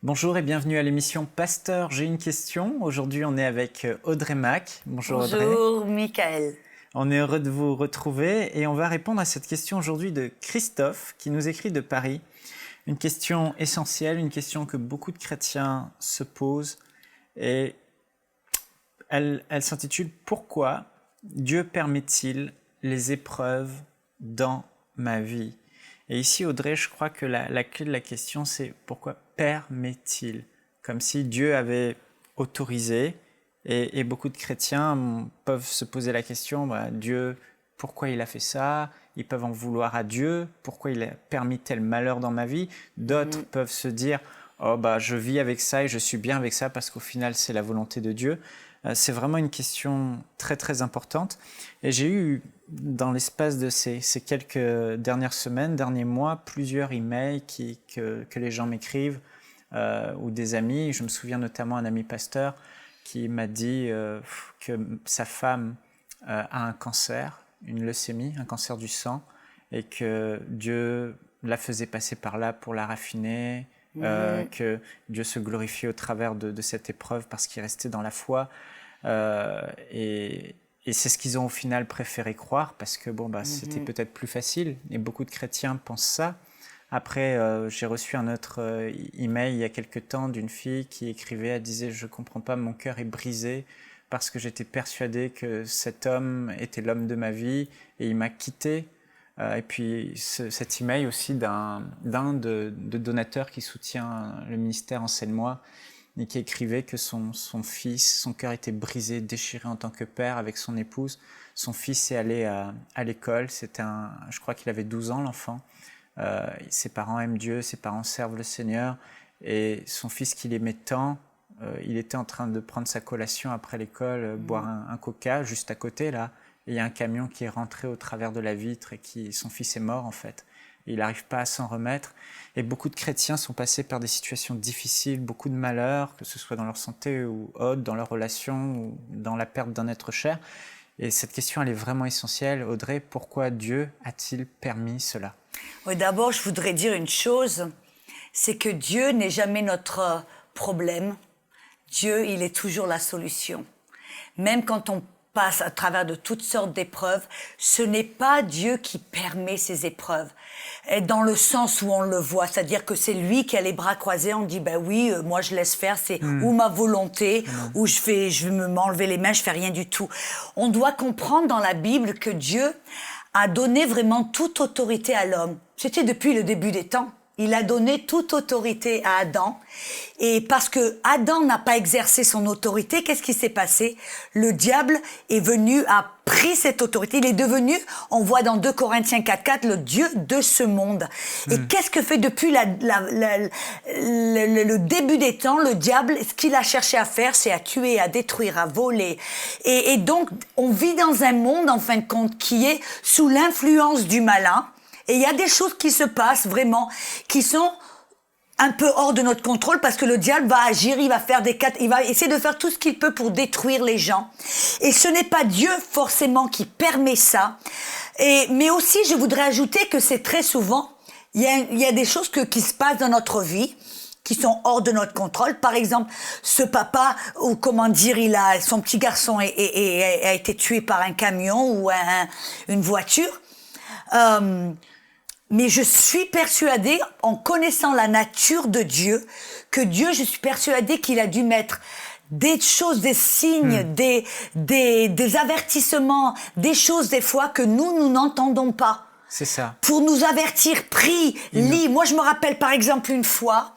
Bonjour et bienvenue à l'émission Pasteur, j'ai une question. Aujourd'hui, on est avec Audrey Mac. Bonjour Audrey. Bonjour Michael. On est heureux de vous retrouver et on va répondre à cette question aujourd'hui de Christophe qui nous écrit de Paris. Une question essentielle, une question que beaucoup de chrétiens se posent et elle s'intitule « Pourquoi Dieu permet-il les épreuves dans ma vie ?» Et ici, Audrey, je crois que la clé de la question, c'est pourquoi permet-il ? Comme si Dieu avait autorisé, et beaucoup de chrétiens peuvent se poser la question, Dieu, pourquoi il a fait ça ? Ils peuvent en vouloir à Dieu, pourquoi il a permis tel malheur dans ma vie ? D'autres peuvent se dire, je vis avec ça et je suis bien avec ça parce qu'au final, c'est la volonté de Dieu. C'est vraiment une question très très importante. Et j'ai eu, dans l'espace de ces quelques dernières semaines, derniers mois, plusieurs emails que les gens m'écrivent ou des amis. Je me souviens notamment d'un ami pasteur qui m'a dit que sa femme a un cancer, une leucémie, un cancer du sang, et que Dieu la faisait passer par là pour la raffiner, que Dieu se glorifiait au travers de cette épreuve parce qu'il restait dans la foi. Et c'est ce qu'ils ont au final préféré croire parce que c'était peut-être plus facile et beaucoup de chrétiens pensent ça. Après, j'ai reçu un autre email il y a quelque temps d'une fille qui écrivait, elle disait « Je ne comprends pas, mon cœur est brisé parce que j'étais persuadée que cet homme était l'homme de ma vie et il m'a quitté. » Et puis cet email aussi d'un de donateurs qui soutient le ministère Enseigne-moi et qui écrivait que son fils, son cœur était brisé, déchiré en tant que père avec son épouse. Son fils est allé à l'école, je crois qu'il avait 12 ans l'enfant. Ses parents aiment Dieu, ses parents servent le Seigneur et son fils qu'il aimait tant, il était en train de prendre sa collation après l'école, boire un coca juste à côté là. Et il y a un camion qui est rentré au travers de la vitre et son fils est mort en fait. Et il n'arrive pas à s'en remettre. Et beaucoup de chrétiens sont passés par des situations difficiles, beaucoup de malheurs, que ce soit dans leur santé ou autre, dans leurs relations ou dans la perte d'un être cher. Et cette question, elle est vraiment essentielle. Audrey, pourquoi Dieu a-t-il permis cela ? Oui, d'abord, je voudrais dire une chose, c'est que Dieu n'est jamais notre problème. Dieu, il est toujours la solution. Même quand on passe à travers de toutes sortes d'épreuves, ce n'est pas Dieu qui permet ces épreuves. Et dans le sens où on le voit, c'est-à-dire que c'est lui qui a les bras croisés, on dit oui, moi je laisse faire, c'est ou ma volonté, ou je vais m'enlever les mains, je fais rien du tout. On doit comprendre dans la Bible que Dieu a donné vraiment toute autorité à l'homme. C'était depuis le début des temps. Il a donné toute autorité à Adam. Et parce que Adam n'a pas exercé son autorité, qu'est-ce qui s'est passé ? Le diable est venu, a pris cette autorité. Il est devenu, on voit dans 2 Corinthiens 4:4, le Dieu de ce monde. Et qu'est-ce que fait depuis le début des temps, le diable, ce qu'il a cherché à faire, c'est à tuer, à détruire, à voler. Et donc, on vit dans un monde, en fin de compte, qui est sous l'influence du malin. Et il y a des choses qui se passent vraiment, qui sont un peu hors de notre contrôle parce que le diable va agir, il va essayer de faire tout ce qu'il peut pour détruire les gens. Et ce n'est pas Dieu forcément qui permet ça. Mais aussi, je voudrais ajouter que c'est très souvent, il y a des choses qui se passent dans notre vie qui sont hors de notre contrôle. Par exemple, ce papa, ou comment dire, son petit garçon a été tué par un camion ou une voiture. Mais je suis persuadée, en connaissant la nature de Dieu, que Dieu, je suis persuadée qu'il a dû mettre des choses, des signes, des avertissements, des choses des fois que nous n'entendons pas. C'est ça. Pour nous avertir, prie, lis. Moi, je me rappelle par exemple une fois,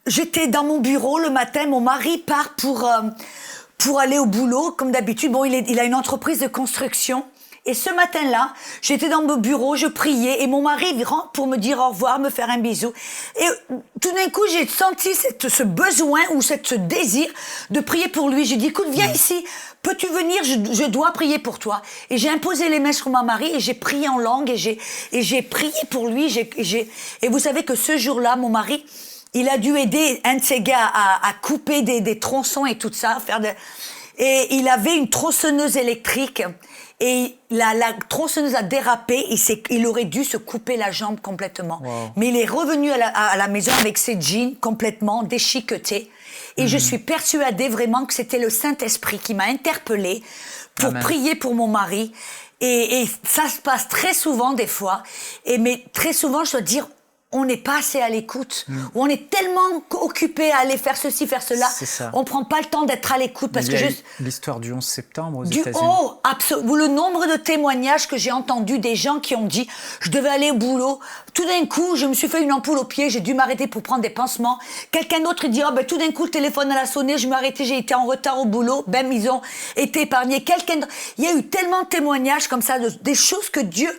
j'étais dans mon bureau le matin, mon mari part pour aller au boulot, comme d'habitude. Bon, il a une entreprise de construction. Et ce matin-là, j'étais dans mon bureau, je priais, et mon mari rentre pour me dire au revoir, me faire un bisou. Et tout d'un coup, j'ai senti ce besoin ou ce désir de prier pour lui. J'ai dit, écoute, viens ici, peux-tu venir, je dois prier pour toi. Et j'ai imposé les mains sur mon mari et j'ai prié en langue et j'ai prié pour lui. Et vous savez que ce jour-là, mon mari, il a dû aider un de ses gars à couper des tronçons et tout ça, Et il avait une tronçonneuse électrique. Et la tronçonneuse a dérapé, il aurait dû se couper la jambe complètement. Wow. Mais il est revenu à la maison avec ses jeans complètement déchiquetés. Et je suis persuadée vraiment que c'était le Saint-Esprit qui m'a interpellée pour Amen. prier pour mon mari. Et ça se passe très souvent des fois. Mais très souvent, je dois dire, on n'est pas assez à l'écoute. Ou on est tellement occupé à aller faire ceci, faire cela. C'est ça. On prend pas le temps d'être à l'écoute parce Il y que a eu l'histoire du 11 septembre aux États-Unis. Absolument. Le nombre de témoignages que j'ai entendus des gens qui ont dit je devais aller au boulot, tout d'un coup je me suis fait une ampoule au pied, j'ai dû m'arrêter pour prendre des pansements. Quelqu'un d'autre dit tout d'un coup le téléphone a sonné, je me suis arrêté, j'ai été en retard au boulot, ils ont été épargnés. Il y a eu tellement de témoignages comme ça, des choses que Dieu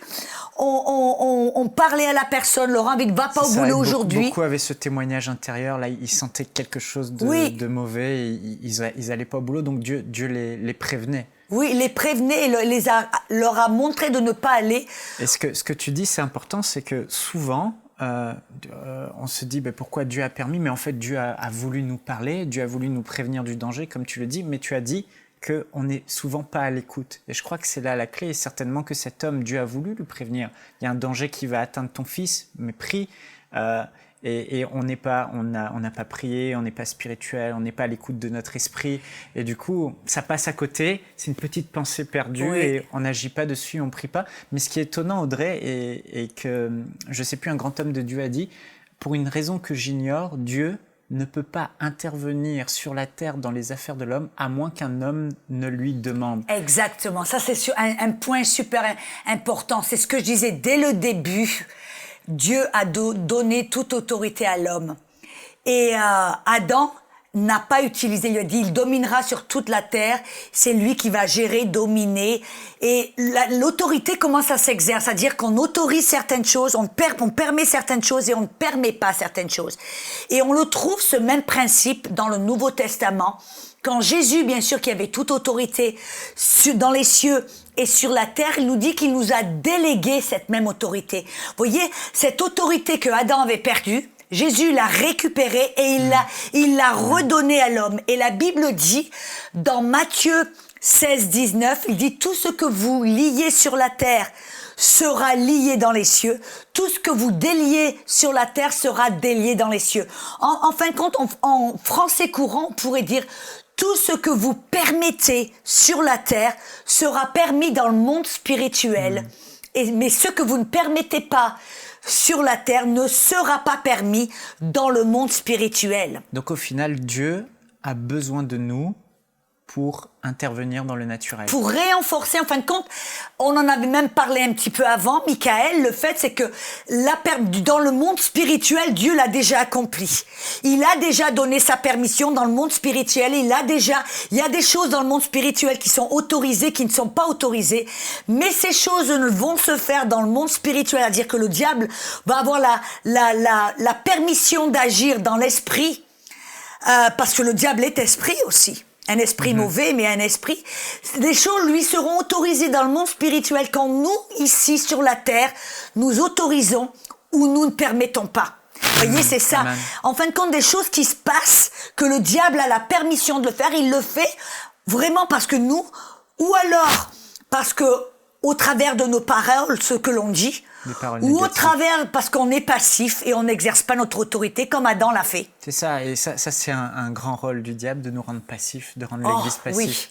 on parlait à la personne, Laurent, va pas au boulot aujourd'hui. Beaucoup avaient ce témoignage intérieur, là, ils sentaient quelque chose de mauvais, et ils allaient pas au boulot, donc Dieu les prévenait. Oui, les prévenait et leur a montré de ne pas aller. Et ce que tu dis, c'est important, c'est que souvent, on se dit pourquoi Dieu a permis, mais en fait, Dieu a voulu nous parler, Dieu a voulu nous prévenir du danger, comme tu le dis, mais tu as dit qu'on n'est souvent pas à l'écoute. Et je crois que c'est là la clé, et certainement que cet homme, Dieu a voulu le prévenir. Il y a un danger qui va atteindre ton fils, mais prie, et on n'a pas prié, on n'est pas spirituel, on n'est pas à l'écoute de notre esprit, et du coup, ça passe à côté, c'est une petite pensée perdue, oui. Et on n'agit pas dessus, on prie pas. Mais ce qui est étonnant, Audrey, et que, je sais plus, un grand homme de Dieu a dit, pour une raison que j'ignore, Dieu ne peut pas intervenir sur la terre dans les affaires de l'homme à moins qu'un homme ne lui demande. Exactement, ça c'est un point super important. C'est ce que je disais dès le début. Dieu a donné toute autorité à l'homme. Et Adam n'a pas utilisé, il a dit, il dominera sur toute la terre, c'est lui qui va gérer, dominer, et l'autorité commence à s'exercer, c'est-à-dire qu'on autorise certaines choses, on permet certaines choses et on ne permet pas certaines choses. Et on le trouve, ce même principe, dans le Nouveau Testament, quand Jésus, bien sûr, qui avait toute autorité dans les cieux et sur la terre, il nous dit qu'il nous a délégué cette même autorité. Vous voyez, cette autorité que Adam avait perdue, Jésus l'a récupérée et il l'a redonnée à l'homme. Et la Bible dit, dans Matthieu 16, 19, il dit « Tout ce que vous liez sur la terre sera lié dans les cieux. Tout ce que vous déliez sur la terre sera délié dans les cieux. » En fin de compte, en français courant, on pourrait dire « Tout ce que vous permettez sur la terre sera permis dans le monde spirituel. » Mais ce que vous ne permettez pas sur la terre ne sera pas permis dans le monde spirituel. Donc au final, Dieu a besoin de nous pour intervenir dans le naturel. Pour renforcer, en fin de compte, on en avait même parlé un petit peu avant, Michael, le fait c'est que dans le monde spirituel, Dieu l'a déjà accompli. Il a déjà donné sa permission dans le monde spirituel, il y a des choses dans le monde spirituel qui sont autorisées, qui ne sont pas autorisées, mais ces choses ne vont se faire dans le monde spirituel, c'est-à-dire que le diable va avoir la permission d'agir dans l'esprit, parce que le diable est esprit aussi. Un esprit mauvais, mais un esprit. Les choses lui seront autorisées dans le monde spirituel quand nous, ici sur la terre, nous autorisons ou nous ne permettons pas. Vous voyez, c'est ça. Amen. En fin de compte, des choses qui se passent, que le diable a la permission de le faire, il le fait vraiment parce que nous, ou alors parce que au travers de nos paroles, ce que l'on dit, ou au travers parce qu'on est passif et on n'exerce pas notre autorité comme Adam l'a fait. C'est ça, et ça c'est un grand rôle du diable de nous rendre passifs, de rendre l'Église passive. Oui.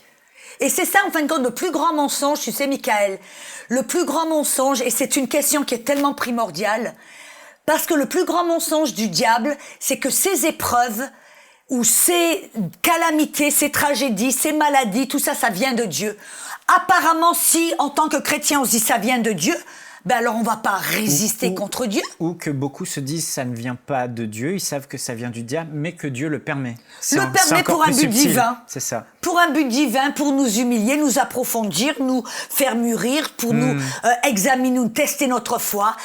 Et c'est ça, en fin de compte, le plus grand mensonge, tu sais, Michael, le plus grand mensonge, et c'est une question qui est tellement primordiale, parce que le plus grand mensonge du diable, c'est que ces épreuves, ou ces calamités, ces tragédies, ces maladies, tout ça, ça vient de Dieu. Apparemment, si, en tant que chrétien, on se dit ça vient de Dieu, ben alors on va pas résister contre Dieu. Ou que beaucoup se disent ça ne vient pas de Dieu, ils savent que ça vient du diable, mais que Dieu le permet. Le permet pour un but divin. C'est ça. Pour un but divin, pour nous humilier, nous approfondir, nous faire mûrir, pour nous examiner, nous tester notre foi.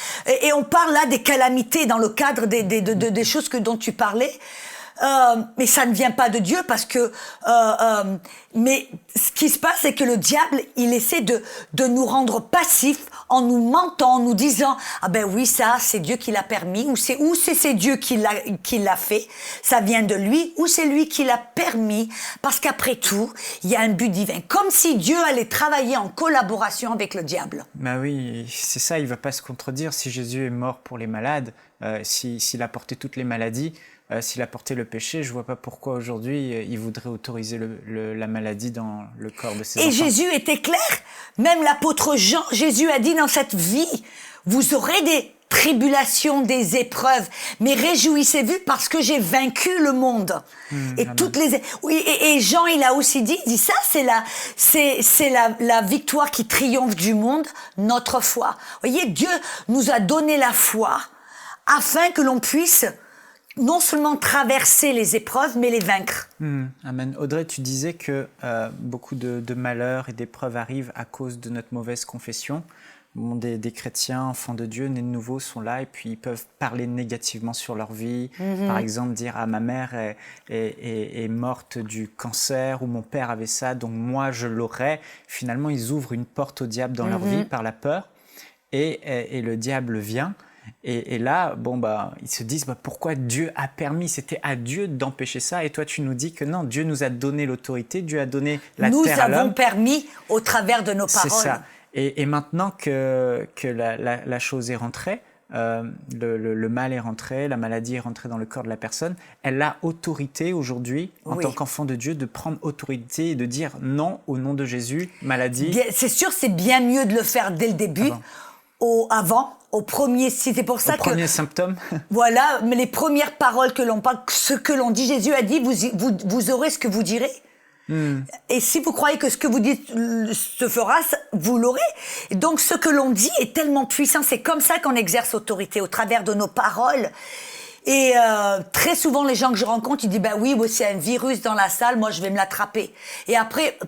Et on parle là des calamités dans le cadre des choses dont tu parlais. mais ça ne vient pas de Dieu parce que mais ce qui se passe, c'est que le diable, il essaie de nous rendre passifs en nous mentant, en nous disant ah ben oui, ça c'est Dieu qui l'a permis, ou c'est Dieu qui l'a fait, ça vient de lui, ou c'est lui qui l'a permis, parce qu'après tout il y a un but divin, comme si Dieu allait travailler en collaboration avec le diable. Bah oui, c'est ça, il va pas se contredire. Si Jésus est mort pour les malades, s'il a porté toutes les maladies, s'il a porté le péché, je vois pas pourquoi aujourd'hui il voudrait autoriser la maladie dans le corps de ses enfants. Et Jésus était clair, même l'apôtre Jean, Jésus a dit dans cette vie, vous aurez des tribulations, des épreuves, mais réjouissez-vous parce que j'ai vaincu le monde. Et amen. Et Jean, il a aussi dit ça, c'est la victoire qui triomphe du monde, notre foi. Vous voyez, Dieu nous a donné la foi afin que l'on puisse non seulement traverser les épreuves, mais les vaincre. Amen. Audrey, tu disais que beaucoup de malheurs et d'épreuves arrivent à cause de notre mauvaise confession. Bon, des chrétiens, enfants de Dieu, nés de nouveau, sont là et puis ils peuvent parler négativement sur leur vie. Par exemple, dire « Ah, ma mère est morte du cancer » ou « Mon père avait ça, donc moi je l'aurai ». Finalement, ils ouvrent une porte au diable dans leur vie par la peur et le diable vient. Et là, ils se disent pourquoi Dieu a permis, c'était à Dieu d'empêcher ça. Et toi, tu nous dis que non, Dieu nous a donné l'autorité, Dieu a donné la terre à l'homme. Nous avons permis au travers de nos paroles. C'est ça. Et maintenant que la chose est rentrée, le mal est rentré, la maladie est rentrée dans le corps de la personne, elle a autorité aujourd'hui, en tant qu'enfant de Dieu, de prendre autorité et de dire non au nom de Jésus, maladie. C'est sûr, c'est bien mieux de le faire dès le début, au premier, c'est pour ça que... Au premier symptôme. Voilà, mais les premières paroles que l'on parle, ce que l'on dit, Jésus a dit, vous aurez ce que vous direz. Et si vous croyez que ce que vous dites se fera, vous l'aurez. Donc ce que l'on dit est tellement puissant, c'est comme ça qu'on exerce autorité, au travers de nos paroles. Et très souvent, les gens que je rencontre, ils disent « oui, c'est un virus dans la salle, moi je vais me l'attraper ». Et après,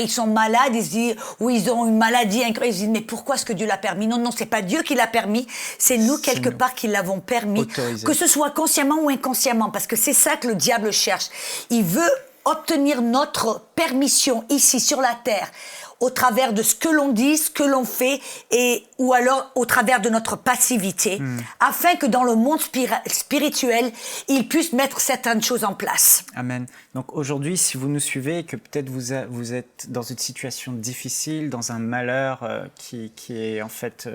ils sont malades, ils se disent « oui, ils ont une maladie incroyable ». Ils se disent « mais pourquoi est-ce que Dieu l'a permis ?» Non, c'est pas Dieu qui l'a permis, c'est nous quelque part qui l'avons permis, que ce soit consciemment ou inconsciemment, parce que c'est ça que le diable cherche. Il veut obtenir notre permission ici sur la terre au travers de ce que l'on dit, ce que l'on fait, ou alors au travers de notre passivité, afin que dans le monde spirituel, il puisse mettre certaines choses en place. Amen. Donc aujourd'hui, si vous nous suivez et que peut-être vous êtes dans une situation difficile, dans un malheur qui est en fait...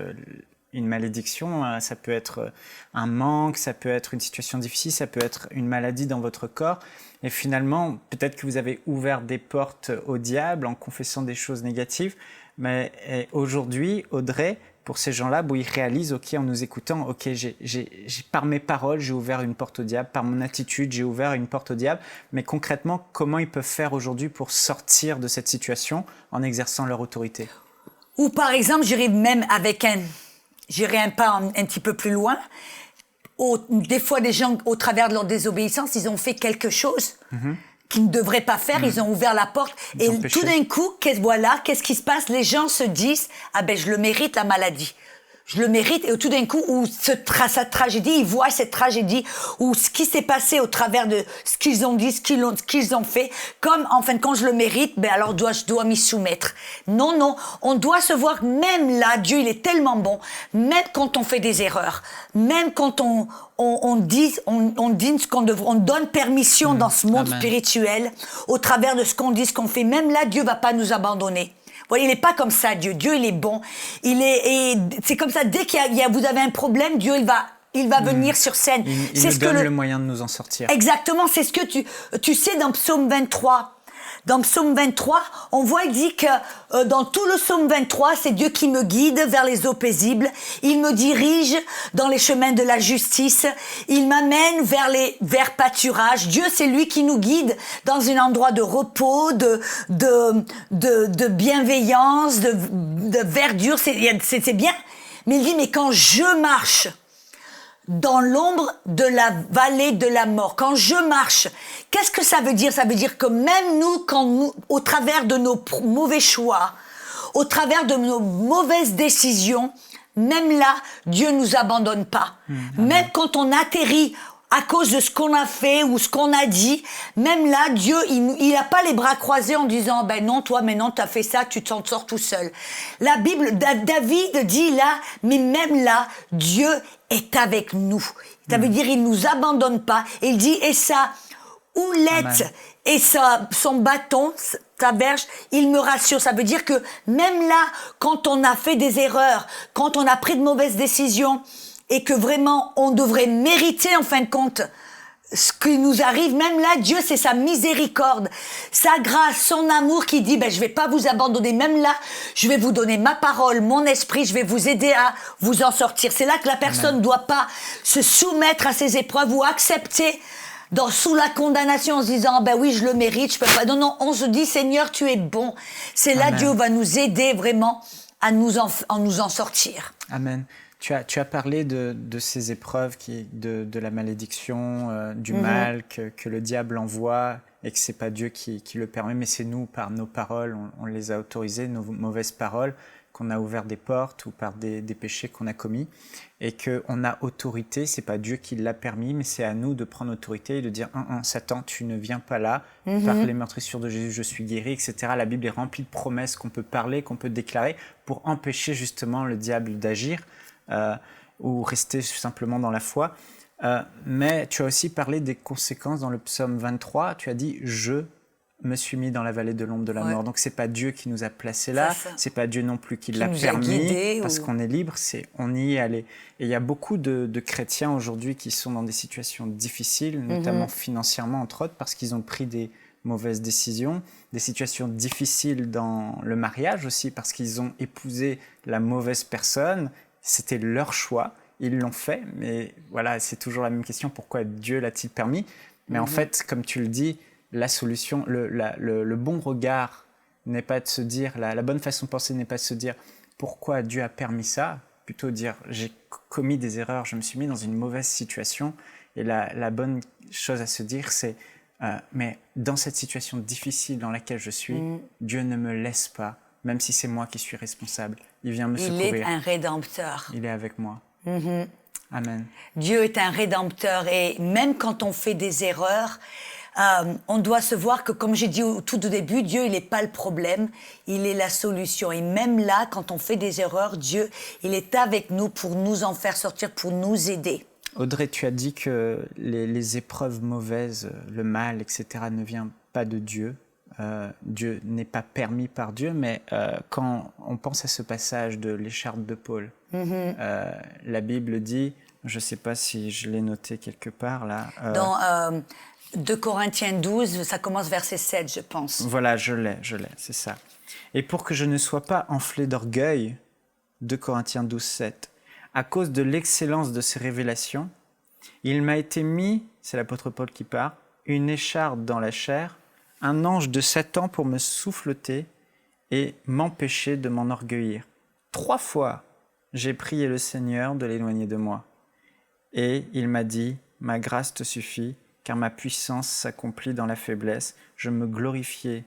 une malédiction, ça peut être un manque, ça peut être une situation difficile, ça peut être une maladie dans votre corps. Et finalement, peut-être que vous avez ouvert des portes au diable en confessant des choses négatives. Mais aujourd'hui, Audrey, pour ces gens-là, ils réalisent, en nous écoutant, par mes paroles, j'ai ouvert une porte au diable, par mon attitude, j'ai ouvert une porte au diable. Mais concrètement, comment ils peuvent faire aujourd'hui pour sortir de cette situation en exerçant leur autorité? Ou par exemple, j'irai même avec j'irai un pas un petit peu plus loin. Des fois, des gens, au travers de leur désobéissance, ils ont fait quelque chose qu'ils ne devraient pas faire. Ils ont ouvert la porte. Et tout d'un coup, qu'est-ce qui se passe? Les gens se disent « ah ben, je le mérite, la maladie. Je le mérite ». Et tout d'un coup, cette tragédie, ils voient cette tragédie, ou ce qui s'est passé au travers de ce qu'ils ont dit, ce qu'ils ont fait, comme, en fin de compte, je le mérite, alors je dois m'y soumettre. Non, on doit se voir, même là, Dieu, il est tellement bon, même quand on fait des erreurs, même quand on dit ce qu'on devrait, on donne permission dans ce monde spirituel, au travers de ce qu'on dit, ce qu'on fait, même là, Dieu va pas nous abandonner. Il n'est pas comme ça, Dieu. Dieu, il est bon. Et c'est comme ça, dès vous avez un problème, Dieu, il va venir sur scène. Il nous donne le moyen de nous en sortir. Exactement, c'est ce que tu sais dans Psaume 23. Dans Psaume 23, on voit, il dit que dans tout le Psaume 23, c'est Dieu qui me guide vers les eaux paisibles. Il me dirige dans les chemins de la justice. Il m'amène vers pâturage. Dieu, c'est lui qui nous guide dans un endroit de repos, de bienveillance, de verdure. C'est bien. Mais il dit, mais quand je marche dans l'ombre de la vallée de la mort, quand je marche, qu'est-ce que ça veut dire? Ça veut dire que même nous, au travers de nos mauvais choix, au travers de nos mauvaises décisions, même là, Dieu nous abandonne pas. Même quand on atterrit à cause de ce qu'on a fait ou ce qu'on a dit, même là, Dieu, il n'a pas les bras croisés en disant, ben non, toi, maintenant, t'as fait ça, tu t'en sors tout seul. La Bible, David dit là, mais même là, Dieu est avec nous. Ça veut dire, il nous abandonne pas. Et il dit, et sa houlette et son bâton, sa verge, il me rassure. Ça veut dire que même là, quand on a fait des erreurs, quand on a pris de mauvaises décisions, et que vraiment, on devrait mériter, en fin de compte, ce qui nous arrive, même là, Dieu, c'est sa miséricorde, sa grâce, son amour qui dit, je vais pas vous abandonner. Même là, je vais vous donner ma parole, mon esprit, je vais vous aider à vous en sortir. C'est là que la personne ne doit pas se soumettre à ces épreuves ou accepter sous la condamnation en se disant, oui, je le mérite, je peux pas. Non, on se dit, Seigneur, tu es bon. C'est là, Dieu va nous aider vraiment à nous en sortir. Amen. Tu as parlé de ces épreuves, de la malédiction, du mal que le diable envoie et que c'est pas Dieu qui le permet, mais c'est nous, par nos paroles, on les a autorisées, nos mauvaises paroles, qu'on a ouvert des portes ou par des péchés qu'on a commis et qu'on a autorité, c'est pas Dieu qui l'a permis, mais c'est à nous de prendre autorité et de dire Satan, tu ne viens pas là, par les meurtrissures de Jésus, je suis guéri, etc. La Bible est remplie de promesses qu'on peut parler, qu'on peut déclarer pour empêcher justement le diable d'agir. Ou rester simplement dans la foi. Mais tu as aussi parlé des conséquences dans le psaume 23. Tu as dit « Je me suis mis dans la vallée de l'ombre de la mort ». Donc, ce n'est pas Dieu qui nous a placés là. Ce n'est pas Dieu non plus qui l'a permis parce qu'on est libre. On y est allé. Et il y a beaucoup de chrétiens aujourd'hui qui sont dans des situations difficiles, notamment financièrement, entre autres, parce qu'ils ont pris des mauvaises décisions, des situations difficiles dans le mariage aussi, parce qu'ils ont épousé la mauvaise personne. C'était leur choix, ils l'ont fait, mais voilà, c'est toujours la même question, pourquoi Dieu l'a-t-il permis? Mais en fait, comme tu le dis, la solution, le bon regard n'est pas de se dire, la bonne façon de penser n'est pas de se dire pourquoi Dieu a permis ça, plutôt dire j'ai commis des erreurs, je me suis mis dans une mauvaise situation, et la bonne chose à se dire c'est mais dans cette situation difficile dans laquelle je suis, Dieu ne me laisse pas, même si c'est moi qui suis responsable. Il vient me secourir. Il est un rédempteur. Il est avec moi. Amen. Dieu est un rédempteur et même quand on fait des erreurs, on doit se voir que, comme j'ai dit tout au début, Dieu, il n'est pas le problème, il est la solution. Et même là, quand on fait des erreurs, Dieu, il est avec nous pour nous en faire sortir, pour nous aider. Audrey, tu as dit que les épreuves mauvaises, le mal, etc., ne viennent pas de Dieu. Dieu n'est pas permis par Dieu, mais quand on pense à ce passage de l'écharpe de Paul, la Bible dit, je ne sais pas si je l'ai noté quelque part là. Dans 2 Corinthiens 12, ça commence verset 7, je pense. Voilà, je l'ai, c'est ça. Et pour que je ne sois pas enflé d'orgueil, 2 Corinthiens 12, 7, à cause de l'excellence de ces révélations, il m'a été mis, c'est l'apôtre Paul qui part, une écharpe dans la chair, un ange de Satan pour me souffleter et m'empêcher de m'enorgueillir. 3 fois, j'ai prié le Seigneur de l'éloigner de moi. Et il m'a dit, ma grâce te suffit, car ma puissance s'accomplit dans la faiblesse. Je me glorifierai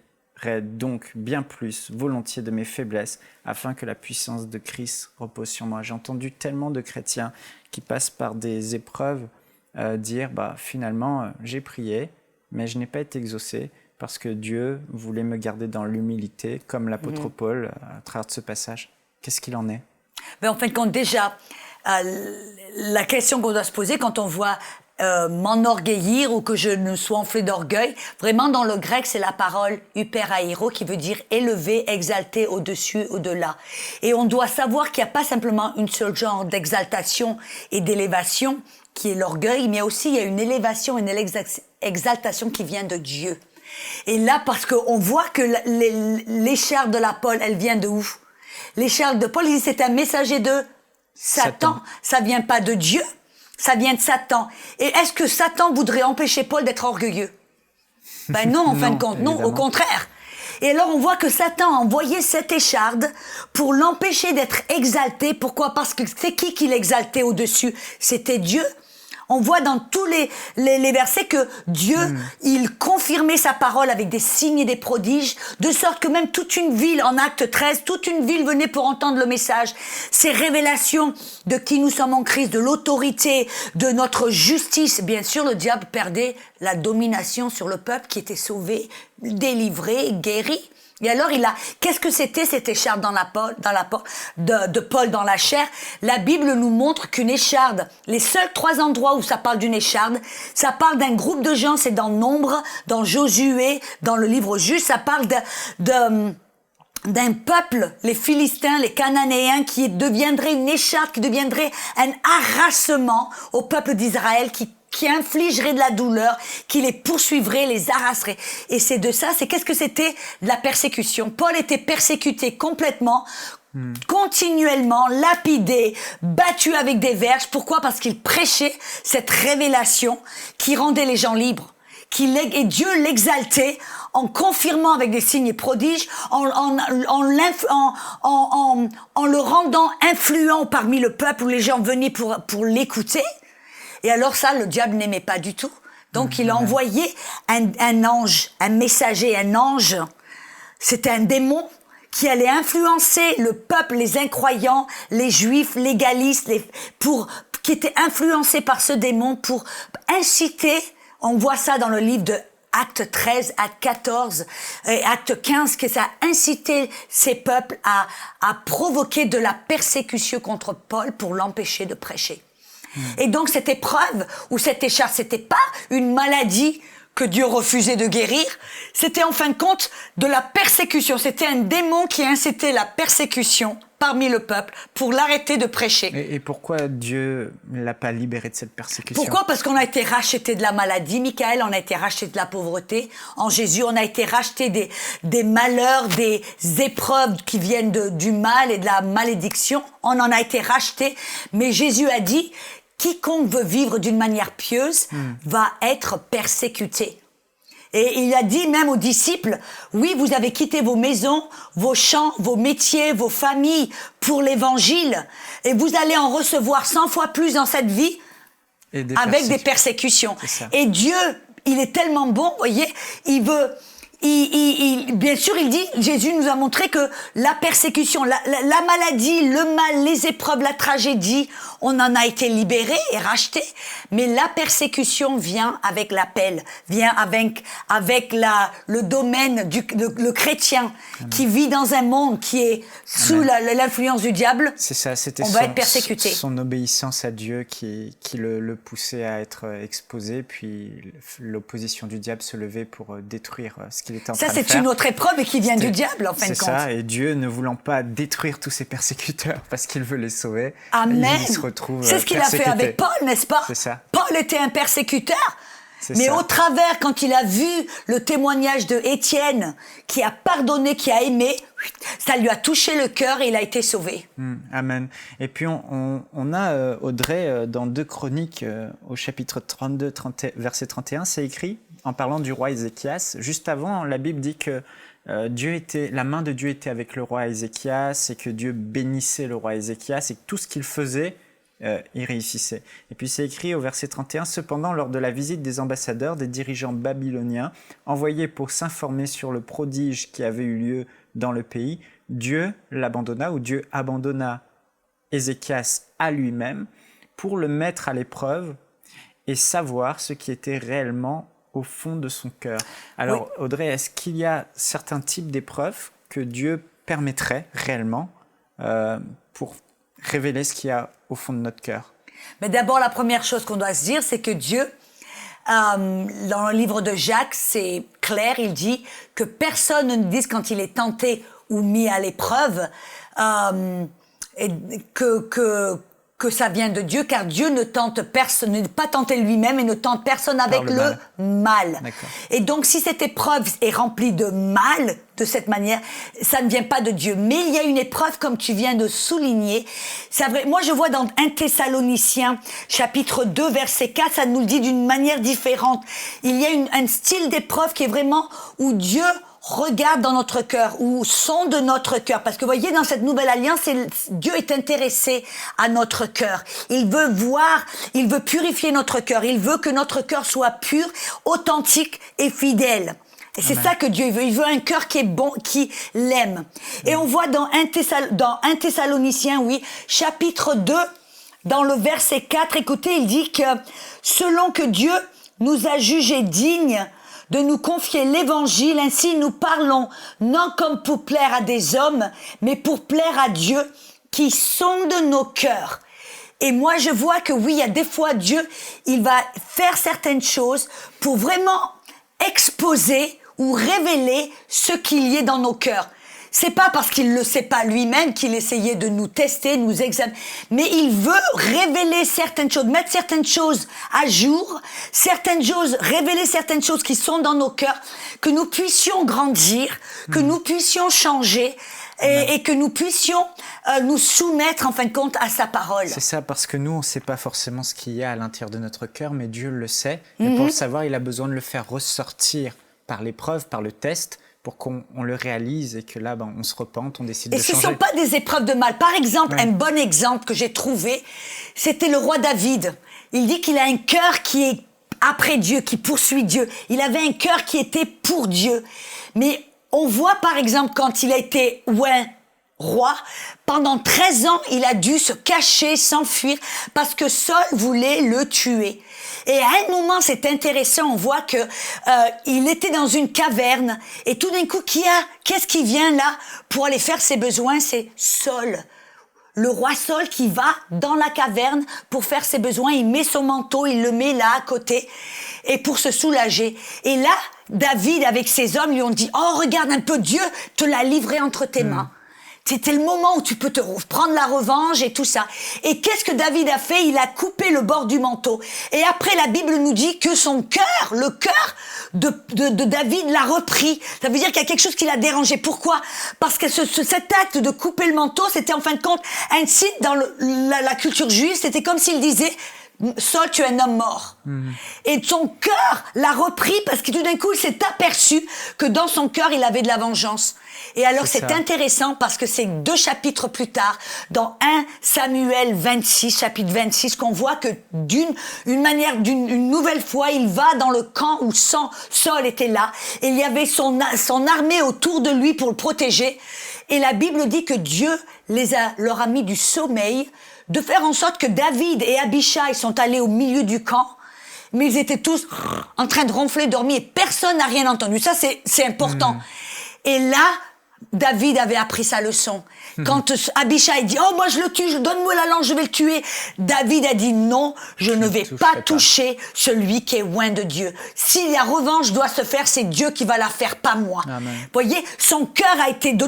donc bien plus volontiers de mes faiblesses, afin que la puissance de Christ repose sur moi. J'ai entendu tellement de chrétiens qui passent par des épreuves dire, finalement, j'ai prié, mais je n'ai pas été exaucé, parce que Dieu voulait me garder dans l'humilité, comme l'apôtre Paul, à travers ce passage. Qu'est-ce qu'il en est? En fin de compte, déjà, la question qu'on doit se poser quand on voit m'enorgueillir ou que je ne sois enflé d'orgueil, vraiment dans le grec, c'est la parole hyperaïro qui veut dire élevé, exalté, au-dessus, au-delà. Et on doit savoir qu'il n'y a pas simplement une seule genre d'exaltation et d'élévation qui est l'orgueil, mais aussi il y a une élévation et une exaltation qui vient de Dieu. Et là, parce qu'on voit que l'écharpe de Paul, elle vient de où? L'écharpe de Paul, il dit c'est un messager de Satan. Ça vient pas de Dieu, ça vient de Satan. Et est-ce que Satan voudrait empêcher Paul d'être orgueilleux? Non, en fin de compte, non, au contraire. Et alors, on voit que Satan a envoyé cette écharde pour l'empêcher d'être exalté. Pourquoi? Parce que c'est qui l'exaltait au-dessus? C'était Dieu. On voit dans tous les versets que Dieu, il confirmait sa parole avec des signes et des prodiges, de sorte que même toute une ville, en Acte 13, toute une ville venait pour entendre le message. Ces révélations de qui nous sommes en Christ, de l'autorité, de notre justice. Bien sûr, le diable perdait la domination sur le peuple qui était sauvé, délivré, guéri. Et alors, qu'est-ce que c'était cette écharpe de Paul dans la chair? La Bible nous montre qu'une écharde, les seuls 3 endroits où ça parle d'une écharde, ça parle d'un groupe de gens, c'est dans Nombre, dans Josué, dans le livre Juste, ça parle d'un peuple, les Philistins, les Cananéens, qui deviendraient une écharpe, qui deviendrait un harassement au peuple d'Israël, qui infligerait de la douleur, qui les poursuivrait, les harasserait. Et c'est de ça, qu'est-ce que c'était? De la persécution. Paul était persécuté complètement, continuellement, lapidé, battu avec des verges. Pourquoi? Parce qu'il prêchait cette révélation qui rendait les gens libres. Et Dieu l'exaltait en confirmant avec des signes et prodiges, en le rendant influent parmi le peuple où les gens venaient pour l'écouter. Et alors ça, le diable n'aimait pas du tout. Donc il a envoyé un ange, un messager, un ange. C'était un démon qui allait influencer le peuple, les incroyants, les juifs, légalistes, qui étaient influencés par ce démon pour inciter. On voit ça dans le livre de Acte 13, Acte 14 et Acte 15, que ça a incité ces peuples à provoquer de la persécution contre Paul pour l'empêcher de prêcher. Et donc cette épreuve ou cette écharpe, c'était pas une maladie que Dieu refusait de guérir, c'était en fin de compte de la persécution. C'était un démon qui incitait la persécution parmi le peuple pour l'arrêter de prêcher. Et pourquoi Dieu ne l'a pas libéré de cette persécution? Pourquoi? Parce qu'on a été racheté de la maladie, Michael, on a été racheté de la pauvreté. En Jésus, on a été racheté des malheurs, des épreuves qui viennent du mal et de la malédiction. On en a été racheté. Mais Jésus a dit, quiconque veut vivre d'une manière pieuse va être persécuté. Et il a dit même aux disciples, oui, vous avez quitté vos maisons, vos champs, vos métiers, vos familles pour l'évangile, et vous allez en recevoir 100 fois plus dans cette vie avec des persécutions. Et Dieu, il est tellement bon, vous voyez, bien sûr, il dit, Jésus nous a montré que la persécution, la maladie, le mal, les épreuves, la tragédie, on en a été libéré et racheté, mais la persécution vient avec l'appel, vient avec le domaine le chrétien qui vit dans un monde qui est sous l'influence du diable. C'est ça, c'était on va être persécuté. Son obéissance à Dieu qui le poussait à être exposé, puis l'opposition du diable se levait pour détruire ce qu'il était en train de faire. Ça, c'est une autre épreuve et qui vient du diable, en fin de compte. C'est ça, et Dieu ne voulant pas détruire tous ses persécuteurs parce qu'il veut les sauver, Amen. Il se retrouve c'est ce qu'il a fait avec Paul, n'est-ce pas? C'est ça. Paul était un persécuteur. Mais au travers, quand il a vu le témoignage de Étienne, qui a pardonné, qui a aimé, ça lui a touché le cœur et il a été sauvé. Amen. Et puis on a, Audrey, dans 2 Chroniques, au chapitre 32, verset 31, c'est écrit, en parlant du roi Ézéchias, juste avant, la Bible dit que la main de Dieu était avec le roi Ézéchias et que Dieu bénissait le roi Ézéchias et que tout ce qu'il faisait, il réussissait. Et puis c'est écrit au verset 31, « Cependant, lors de la visite des ambassadeurs, des dirigeants babyloniens, envoyés pour s'informer sur le prodige qui avait eu lieu dans le pays, Dieu l'abandonna, ou Dieu abandonna Ézéchias à lui-même pour le mettre à l'épreuve et savoir ce qui était réellement au fond de son cœur. » Alors, oui. Audrey, est-ce qu'il y a certains types d'épreuves que Dieu permettrait réellement pour révéler ce qu'il y a au fond de notre cœur? Mais d'abord, la première chose qu'on doit se dire, c'est que Dieu, dans le livre de Jacques, c'est clair, il dit que personne ne dise quand il est tenté ou mis à l'épreuve que ça vient de Dieu, car Dieu ne tente personne, n'est pas tenté lui-même et ne tente personne avec le mal. Et donc, si cette épreuve est remplie de mal, de cette manière, ça ne vient pas de Dieu. Mais il y a une épreuve, comme tu viens de souligner. C'est vrai. Moi, je vois dans 1 Thessaloniciens, chapitre 2, verset 4, ça nous le dit d'une manière différente. Il y a un style d'épreuve qui est vraiment où Dieu regarde dans notre cœur ou sonde notre cœur. Parce que vous voyez, dans cette nouvelle alliance, Dieu est intéressé à notre cœur. Il veut voir, il veut purifier notre cœur. Il veut que notre cœur soit pur, authentique et fidèle. Et c'est ça que Dieu veut. Il veut un cœur qui est bon, qui l'aime. Et on voit dans 1 Thessaloniciens, chapitre 2, dans le verset 4, écoutez, il dit que selon que Dieu nous a jugés dignes de nous confier l'évangile, ainsi nous parlons non comme pour plaire à des hommes, mais pour plaire à Dieu qui sonde nos cœurs. Et moi, je vois que il y a des fois, Dieu, il va faire certaines choses pour vraiment exposer ou révéler ce qu'il y a dans nos cœurs. C'est pas parce qu'il le sait pas lui-même qu'il essayait de nous tester, nous examiner, mais il veut révéler certaines choses, mettre certaines choses à jour, certaines choses, révéler certaines choses qui sont dans nos cœurs, que nous puissions grandir, que nous puissions changer et que nous puissions nous soumettre en fin de compte à sa parole. C'est ça, parce que nous, on ne sait pas forcément ce qu'il y a à l'intérieur de notre cœur, mais Dieu le sait. Et pour le savoir, il a besoin de le faire ressortir par l'épreuve, par le test, pour qu'on le réalise et que là, on se repente, on décide de changer. Et ce ne sont pas des épreuves de mal. Par exemple, un bon exemple que j'ai trouvé, c'était le roi David. Il dit qu'il a un cœur qui est après Dieu, qui poursuit Dieu. Il avait un cœur qui était pour Dieu. Mais on voit par exemple quand il a été roi, pendant 13 ans, il a dû se cacher, s'enfuir, parce que Saul voulait le tuer. Et à un moment, c'est intéressant, on voit que il était dans une caverne, et tout d'un coup, qu'est-ce qui vient là pour aller faire ses besoins? C'est Saul. Le roi Saul qui va dans la caverne pour faire ses besoins, il met son manteau, il le met là à côté, et pour se soulager. Et là, David, avec ses hommes, lui ont dit, oh, regarde un peu, Dieu te l'a livré entre tes mains. C'était le moment où tu peux te prendre la revanche et tout ça. Et qu'est-ce que David a fait? Il a coupé le bord du manteau. Et après, la Bible nous dit que son cœur, le cœur de David l'a repris. Ça veut dire qu'il y a quelque chose qui l'a dérangé. Pourquoi? Parce que cet acte de couper le manteau, c'était en fin de compte un signe dans la culture juive. C'était comme s'il disait... Saul, tu es un homme mort. Et son cœur l'a repris parce que tout d'un coup, il s'est aperçu que dans son cœur, il avait de la vengeance. Et alors, c'est intéressant parce que c'est 2 chapitres plus tard, dans 1 Samuel 26, chapitre 26, qu'on voit que une nouvelle fois, il va dans le camp où Saul était là. Et il y avait son armée autour de lui pour le protéger. Et la Bible dit que Dieu leur a mis du sommeil, de faire en sorte que David et Abishai sont allés au milieu du camp, mais ils étaient tous en train de ronfler, dormir, et personne n'a rien entendu. Ça, c'est important. Et là, David avait appris sa leçon. Quand Abishai dit « Oh, moi je le tue, donne-moi la lance, je vais le tuer », David a dit « Non, je ne vais pas toucher celui qui est loin de Dieu. Si la revanche doit se faire, c'est Dieu qui va la faire, pas moi. » Vous voyez,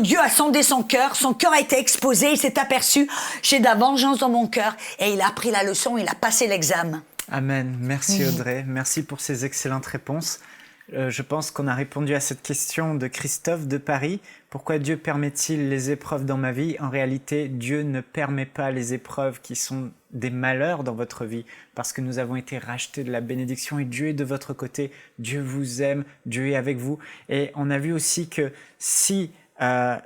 Dieu a sondé son cœur a été exposé, il s'est aperçu « J'ai de la vengeance dans mon cœur » et il a appris la leçon, il a passé l'examen. Amen. Merci Audrey, merci pour ces excellentes réponses. Je pense qu'on a répondu à cette question de Christophe de Paris. Pourquoi Dieu permet-il les épreuves dans ma vie? En réalité, Dieu ne permet pas les épreuves qui sont des malheurs dans votre vie parce que nous avons été rachetés de la bénédiction et Dieu est de votre côté. Dieu vous aime, Dieu est avec vous. Et on a vu aussi que si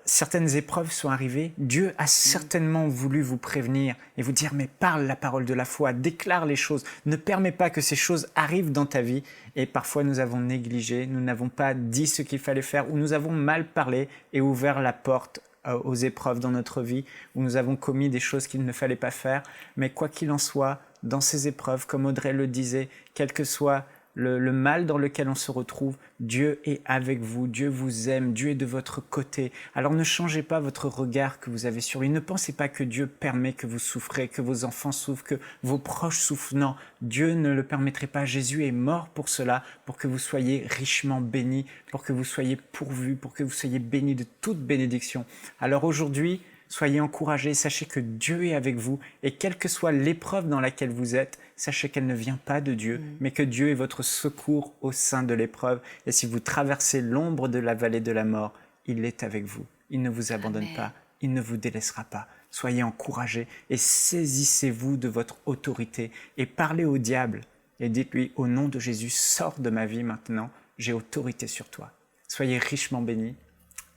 certaines épreuves sont arrivées, Dieu a certainement voulu vous prévenir et vous dire mais parle la parole de la foi, déclare les choses, ne permets pas que ces choses arrivent dans ta vie. Et parfois nous avons négligé, nous n'avons pas dit ce qu'il fallait faire ou nous avons mal parlé et ouvert la porte aux épreuves dans notre vie où nous avons commis des choses qu'il ne fallait pas faire. Mais quoi qu'il en soit, dans ces épreuves, comme Audrey le disait, quel que soit le mal dans lequel on se retrouve, Dieu est avec vous, Dieu vous aime, Dieu est de votre côté. Alors ne changez pas votre regard que vous avez sur lui. Ne pensez pas que Dieu permet que vous souffrez, que vos enfants souffrent, que vos proches souffrent. Non, Dieu ne le permettrait pas. Jésus est mort pour cela, pour que vous soyez richement bénis, pour que vous soyez pourvus, pour que vous soyez bénis de toute bénédiction. Alors aujourd'hui, soyez encouragés, sachez que Dieu est avec vous et quelle que soit l'épreuve dans laquelle vous êtes, sachez qu'elle ne vient pas de Dieu, mais que Dieu est votre secours au sein de l'épreuve. Et si vous traversez l'ombre de la vallée de la mort, il est avec vous. Il ne vous abandonne pas, il ne vous délaissera pas. Soyez encouragés et saisissez-vous de votre autorité et parlez au diable et dites-lui, au nom de Jésus, sors de ma vie maintenant, j'ai autorité sur toi. Soyez richement bénis.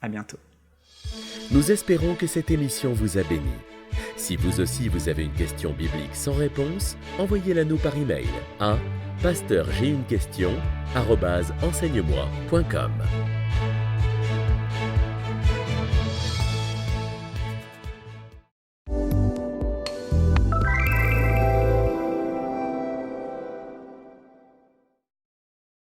À bientôt. Nous espérons que cette émission vous a béni. Si vous aussi vous avez une question biblique sans réponse, envoyez-la nous par email à pasteurj'aiunequestion@enseigne-moi.com.